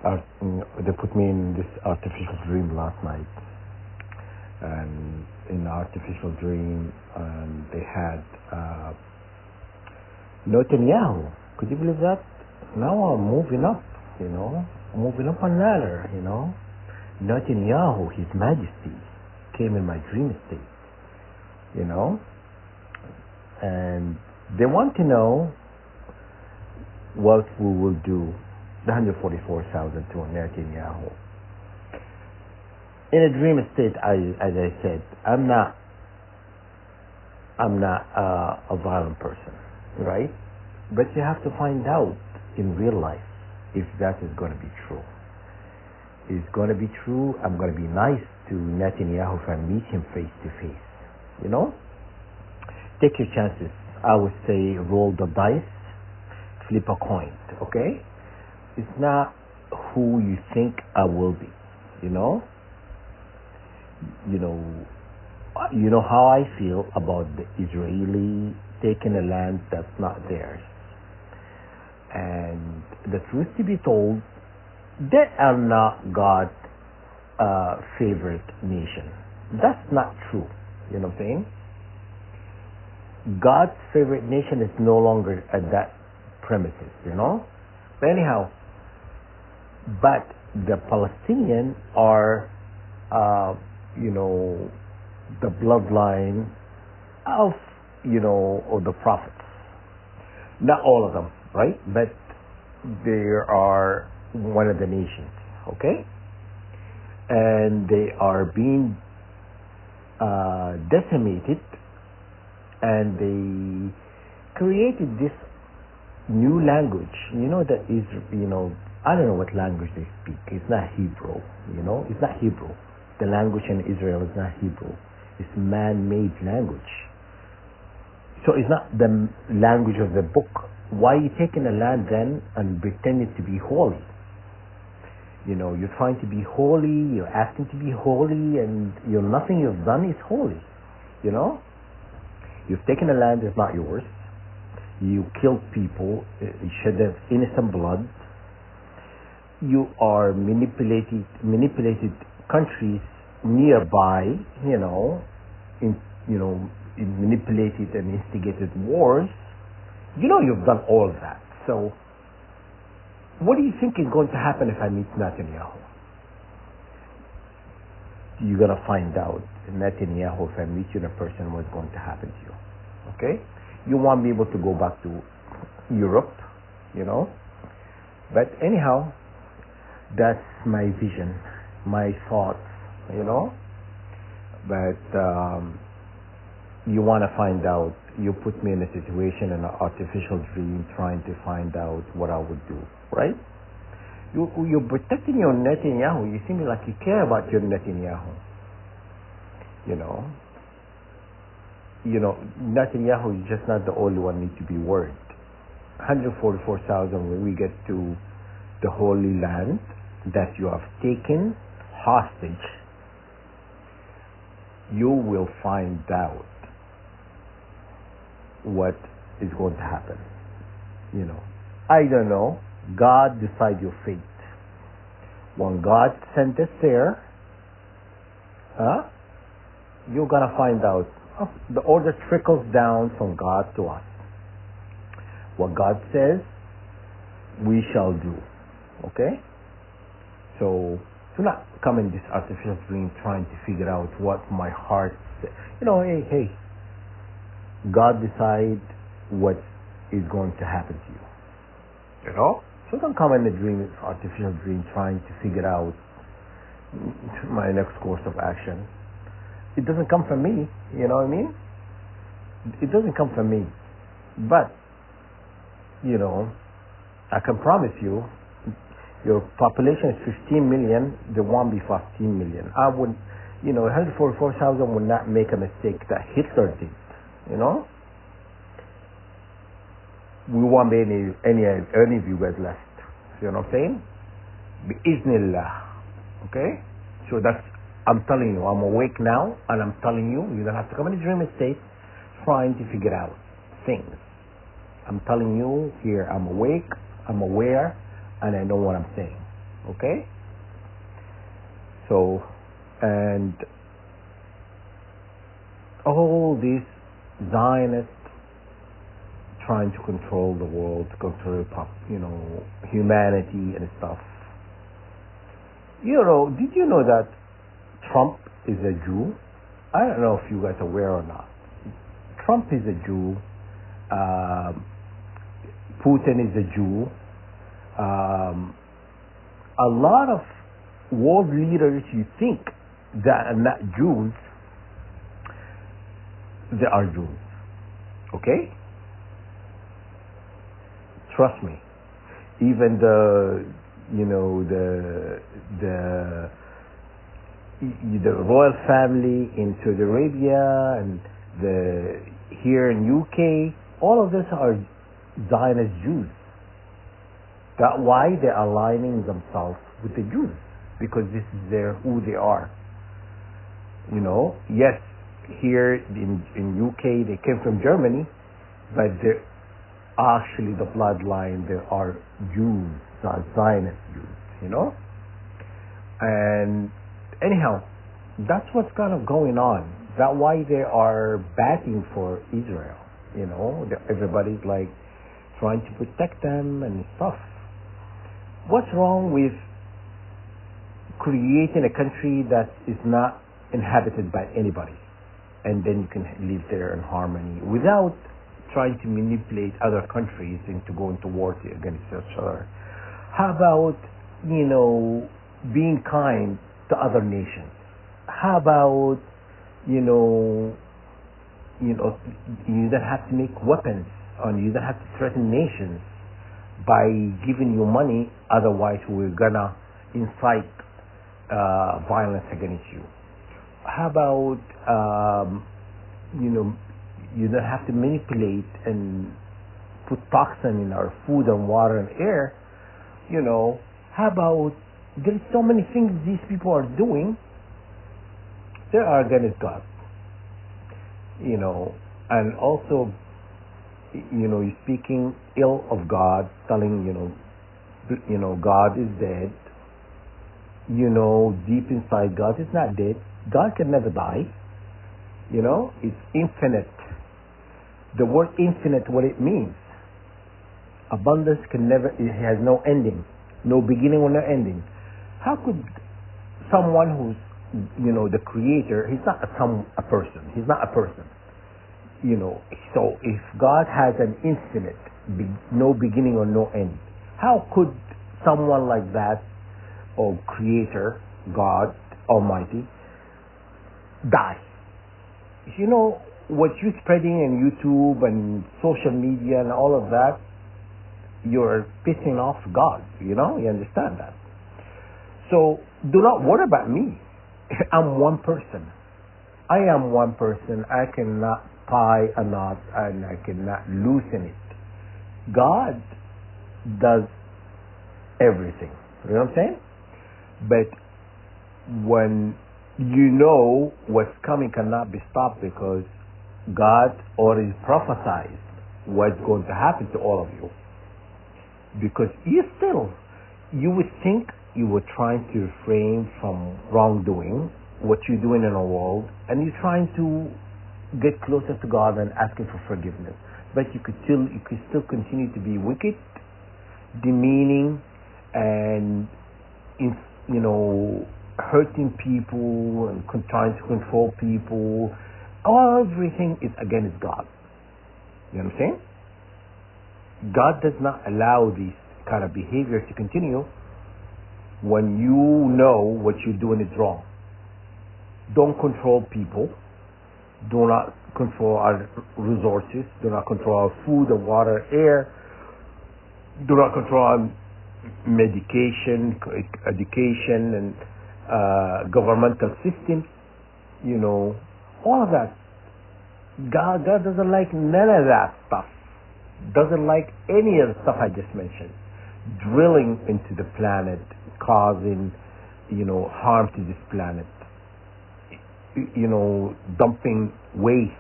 they put me in this artificial dream last night, and in the artificial dream, they had Netanyahu. Could you believe that? Now I'm moving up, moving up on ladder, Netanyahu, His Majesty, came in my dream state, and they want to know what we will do, the 144,000 to Netanyahu. In a dream state, as I said, I'm not a violent person, right? But you have to find out in real life if that is going to be true. It's going to be true. I'm going to be nice to Netanyahu if I meet him face to face. Take your chances. I would say roll the dice, flip a coin. Okay? It's not who you think I will be. You know how I feel about the Israeli taking a land that's not theirs. And the truth to be told, they are not God's favorite nation. That's not true. You know what I'm saying? God's favorite nation is no longer at that premises, But anyhow, but the Palestinians are, the bloodline of, of the prophets. Not all of them, right? But they are one of the nations, okay? And they are being decimated, and they created this new language. That is, I don't know what language they speak. It's not Hebrew, It's not Hebrew. The language in Israel is not Hebrew. It's man-made language. So it's not the language of the book. Why are you taking a land then and pretending to be holy? You're trying to be holy, you're asking to be holy, and nothing you've done is holy. You've taken a land that's not yours. You killed people, you shed their innocent blood. You are manipulated countries nearby, manipulated and instigated wars. You've done all of that. So what do you think is going to happen if I meet Netanyahu? You're going to find out, Netanyahu, if I meet you in person, what's going to happen to you. Okay? You won't be able to go back to Europe, But anyhow, that's my vision, my thoughts, But you want to find out, you put me in a situation, in an artificial dream, trying to find out what I would do, right? You're protecting your Netanyahu. You seem like you care about your Netanyahu. Netanyahu is just not the only one need to be worried. 144,000 when we get to the Holy Land that you have taken hostage, you will find out what is going to happen. I don't know. God decide your fate. When God sent us there, you're going to find out. The order trickles down from God to us. What God says, we shall do. Okay? So, do not come in this artificial dream trying to figure out what my heart says. Hey, God decide what is going to happen to you. So don't come in a dream, artificial dream, trying to figure out my next course of action. It doesn't come from me, you know what I mean? It doesn't come from me. But, I can promise you, your population is 15 million, there won't be 15 million. I would, 144,000 would not make a mistake that Hitler did, We won't be any of you guys left. You know what I'm saying? Bi-iznillah. Okay? So I'm telling you, I'm awake now, and I'm telling you, you don't have to come in a dream state trying to figure out things. I'm telling you here, I'm awake, I'm aware, and I know what I'm saying. Okay? So, and all these Zionists trying to control the world, to control humanity and stuff. Did you know that Trump is a Jew? I don't know if you guys are aware or not. Trump is a Jew. Putin is a Jew. A lot of world leaders you think that are not Jews, they are Jews. Okay? Trust me. Even the royal family in Saudi Arabia and here in UK, all of this are Zionist Jews. That's why they're aligning themselves with the Jews, because this is who they are. Yes, here in UK they came from Germany, but they're actually the bloodline. They are Jews, Zionist Jews. And anyhow, that's what's kind of going on. That's why they are batting for Israel. Everybody's like trying to protect them and stuff. What's wrong with creating a country that is not inhabited by anybody, and then you can live there in harmony without trying to manipulate other countries into going to war against each other? How about being kind to other nations? How about you don't have to make weapons, and you don't have to threaten nations by giving you money, otherwise we're gonna incite violence against you. How about you don't have to manipulate and put toxin in our food and water and air? How about there's so many things these people are doing, they are against God. And also you're speaking ill of God, telling God is dead. Deep inside, God is not dead. God can never die. It's infinite. The word infinite, what it means, abundance it has no ending, no beginning or no ending. How could someone who's the creator, he's not a person. He's not a person. So if God has an infinite, no beginning or no end, how could someone like that, or creator, God Almighty, die? What you're spreading in YouTube and social media and all of that, you're pissing off God. You understand that. So do not worry about me. I'm one person. I am one person. I cannot tie a knot and I cannot loosen it. God does everything. You know what I'm saying? But when what's coming cannot be stopped, because God already prophesied what's going to happen to all of you. Because you would think you were trying to refrain from wrongdoing, what you're doing in the world, and you're trying to get closer to God and asking for forgiveness. But you could still continue to be wicked, demeaning, and hurting people and trying to control people. Everything is against God. You know what I'm saying? God does not allow these kind of behavior to continue when you know what you're doing is wrong. Don't control people. Do not control our resources. Do not control our food, and water, air. Do not control our medication, education, and governmental systems. All of that. God doesn't like none of that stuff. Doesn't like any of the stuff I just mentioned. Drilling into the planet, causing, harm to this planet. Dumping waste,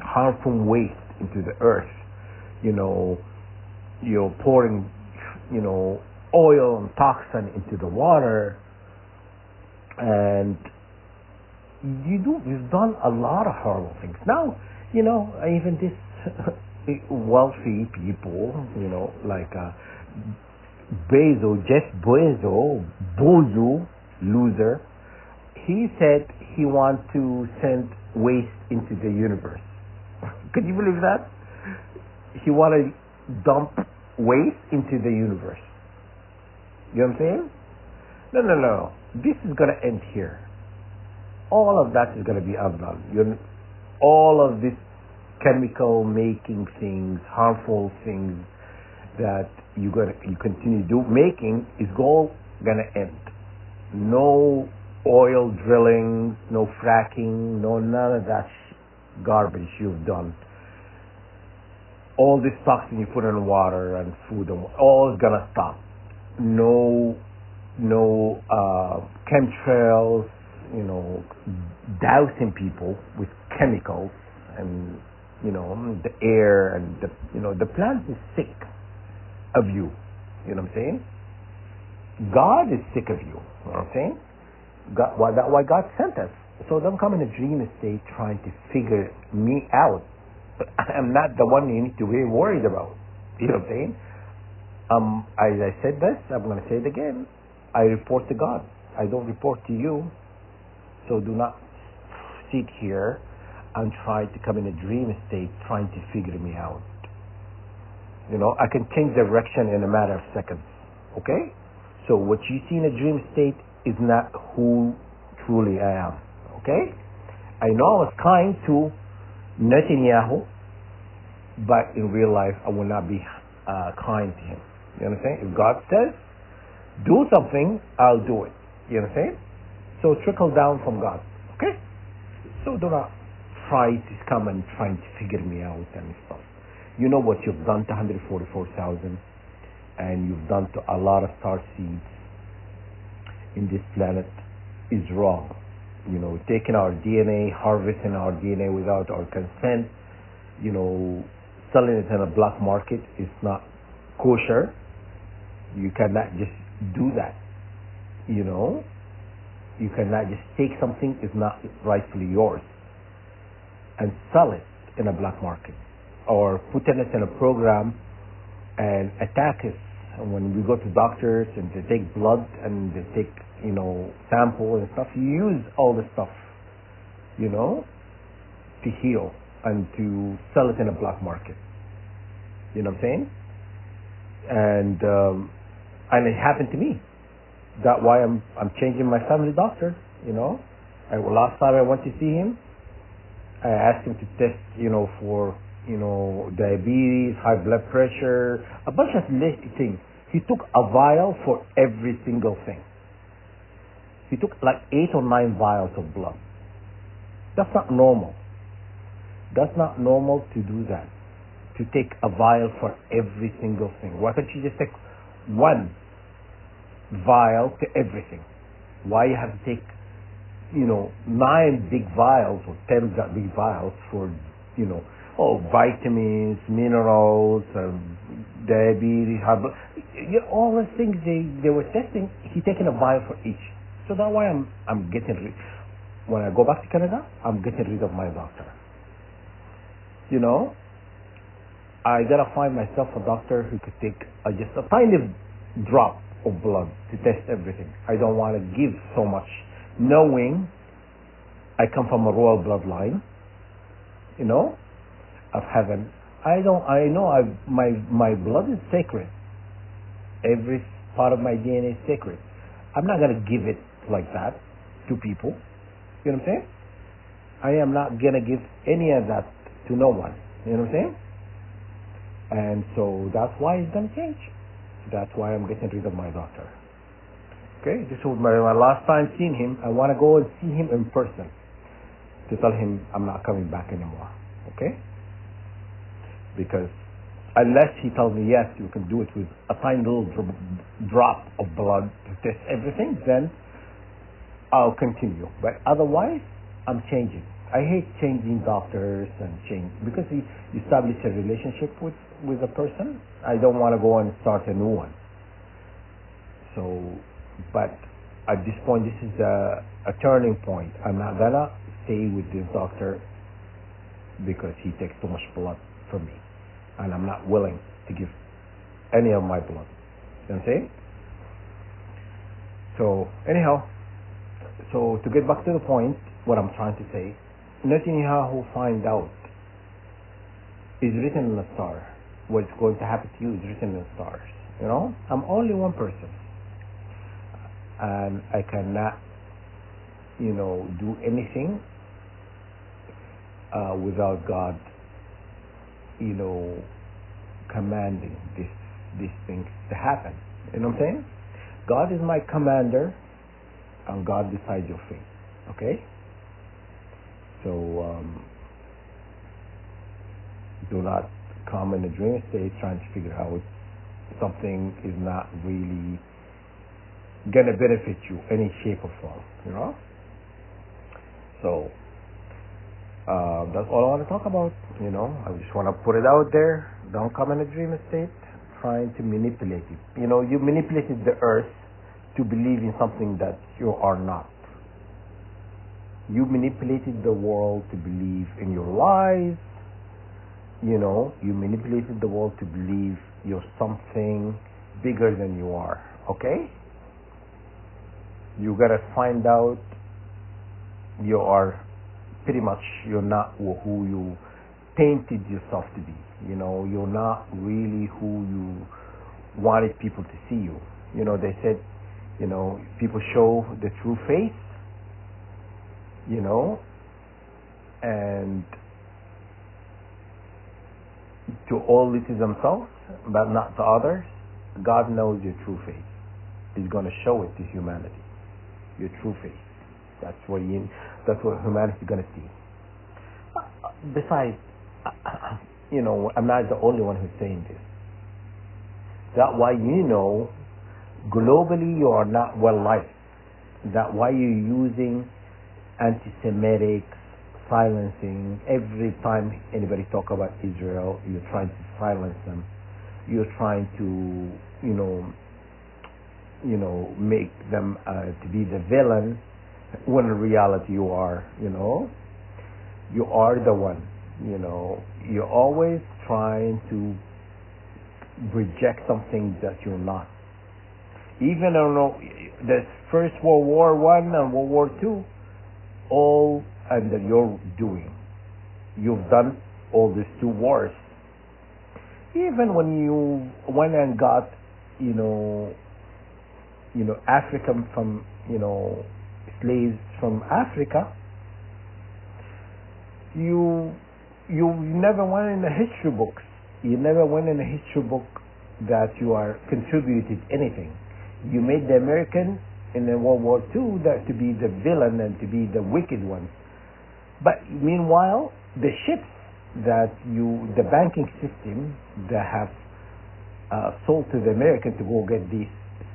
harmful waste into the earth. You're pouring, oil and toxin into the water, and we've done a lot of horrible things. Now, even this wealthy people, like Jeff Bozo, loser, he said he wants to send waste into the universe. Could you believe that? He want to dump waste into the universe. You know what I'm saying? No. This is going to end here. All of that is going to be undone. All of this chemical making things, harmful things that you continue making is all going to end. No oil drilling, no fracking, none of that garbage you've done. All this toxin you put in water and food, all is going to stop. No chemtrails, dousing people with chemicals, and the air and the plant is sick of you. You know what I'm saying? God is sick of you. You know what I'm saying? That's why God sent us. So don't come in a dream state trying to figure me out. I'm not the one you need to be worried about. You know what I'm saying? As I said this, I'm going to say it again. I report to God. I don't report to you. So do not sit here and try to come in a dream state trying to figure me out. I can change direction in a matter of seconds. Okay? So what you see in a dream state is not who truly I am. Okay? I know I was kind to Netanyahu, but in real life I will not be kind to him. You understand? If God says, do something, I'll do it. You understand? So trickle down from God. Okay? So do not try to come and trying to figure me out and stuff. You know what you've done to 144,000, and you've done to a lot of star seeds in this planet is wrong. Taking our DNA, harvesting our DNA without our consent, selling it in a black market is not kosher. You cannot just do that. You cannot just take something is not rightfully yours and sell it in a black market, or put it in a program and attack us. And when we go to doctors and they take blood and they take sample and stuff, you use all this stuff to heal and to sell it in a black market. You know what I'm saying? And it happened to me. That's why I'm changing my family doctor. Last time I went to see him, I asked him to test for diabetes, high blood pressure, a bunch of things. He took a vial for every single thing. He took like 8 or 9 vials of blood. That's not normal. That's not normal to do that. To take a vial for every single thing. Why can't you just take 1 vial to everything? Why you have to take 9 big vials or 10 big vials for vitamins, minerals, diabetes, all the things they were testing. He taking a vial for each. So that's why I'm getting rid. When I go back to Canada, I'm getting rid of my doctor. I gotta find myself a doctor who could take just a tiny drop of blood to test everything. I don't want to give so much, knowing I come from a royal bloodline, of heaven. I know my blood is sacred. Every part of my DNA is sacred. I'm not gonna give it like that to people. You know what I'm saying? I am not gonna give any of that to no one. You know what I'm saying? And so that's why it's gonna change. That's why I'm getting rid of my doctor. Okay, this was my last time seeing him. I want to go and see him in person to tell him I'm not coming back anymore. Okay? Because unless he tells me yes, you can do it with a tiny little drop of blood to test everything, then I'll continue. But otherwise, I'm changing. I hate changing doctors and change because you establish a relationship with a person. I don't want to go and start a new one. So, but at this point, this is a turning point. I'm not gonna stay with this doctor because he takes too much blood from me, and I'm not willing to give any of my blood. You know what I'm saying? So anyhow, so to get back to the point, what I'm trying to say, Netanyahu find out is written in the star. What's going to happen to you is written in the stars. You know, I'm only one person, and I cannot, do anything without God, commanding these things to happen. You know what I'm saying? God is my commander, and God decides your fate. Okay? So do not come in a dream state trying to figure out something is not really gonna benefit you any shape or form. So that's all I want to talk about. I just want to put it out there. Don't come in a dream state trying to manipulate it. You manipulated the earth to believe in something that you are not. You manipulated the world to believe in your lies. You manipulated the world to believe you're something bigger than you are. Okay? You gotta find out you're not who you painted yourself to be. You're not really who you wanted people to see you. They said, people show the true face, and to all it is themselves, but not to others. God knows your true face. He's going to show it to humanity, your true face. That's what humanity is going to see. Besides, I'm not the only one who's saying this. That's why globally you are not well liked. That's why you're using anti-Semitic silencing. Every time anybody talk about Israel, you're trying to silence them. You're trying to, make them to be the villain, when in reality you are, you are the one. You're always trying to reject something that you're not. Even the First World War I and World War II, all under your doing. You've done all these two wars. Even when you went and got, African from, slaves from Africa, you never went in the history books. You never went in the history book that you are contributed anything. You made the Americans in the World War II to be the villain and to be the wicked ones. But meanwhile, the ships the banking system that have sold to the Americans to go get these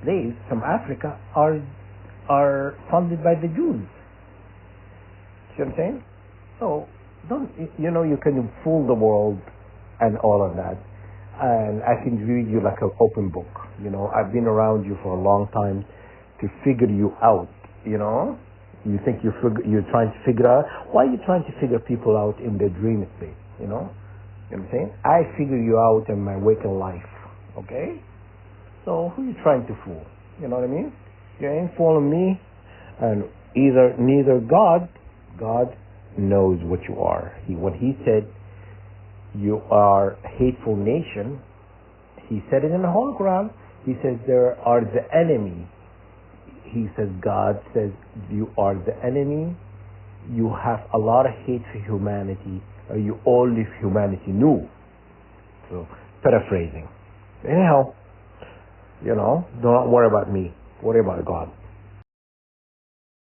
slaves from Africa are funded by the Jews. See what I'm saying? So you can fool the world and all of that, and I can read you like an open book. I've been around you for a long time to figure you out. You think you're trying to figure out. Why are you trying to figure people out in their dream state? You know what I'm saying? I figure you out in my waking life. Okay? So who are you trying to fool? You know what I mean? You ain't fooling me, and neither God knows what you are. When he said you are a hateful nation, he said it in the Holy Quran. He says there are the enemy. He says, God says you are the enemy. You have a lot of hate for humanity. You only if humanity knew. So paraphrasing. Anyhow, do not worry about me. Worry about God.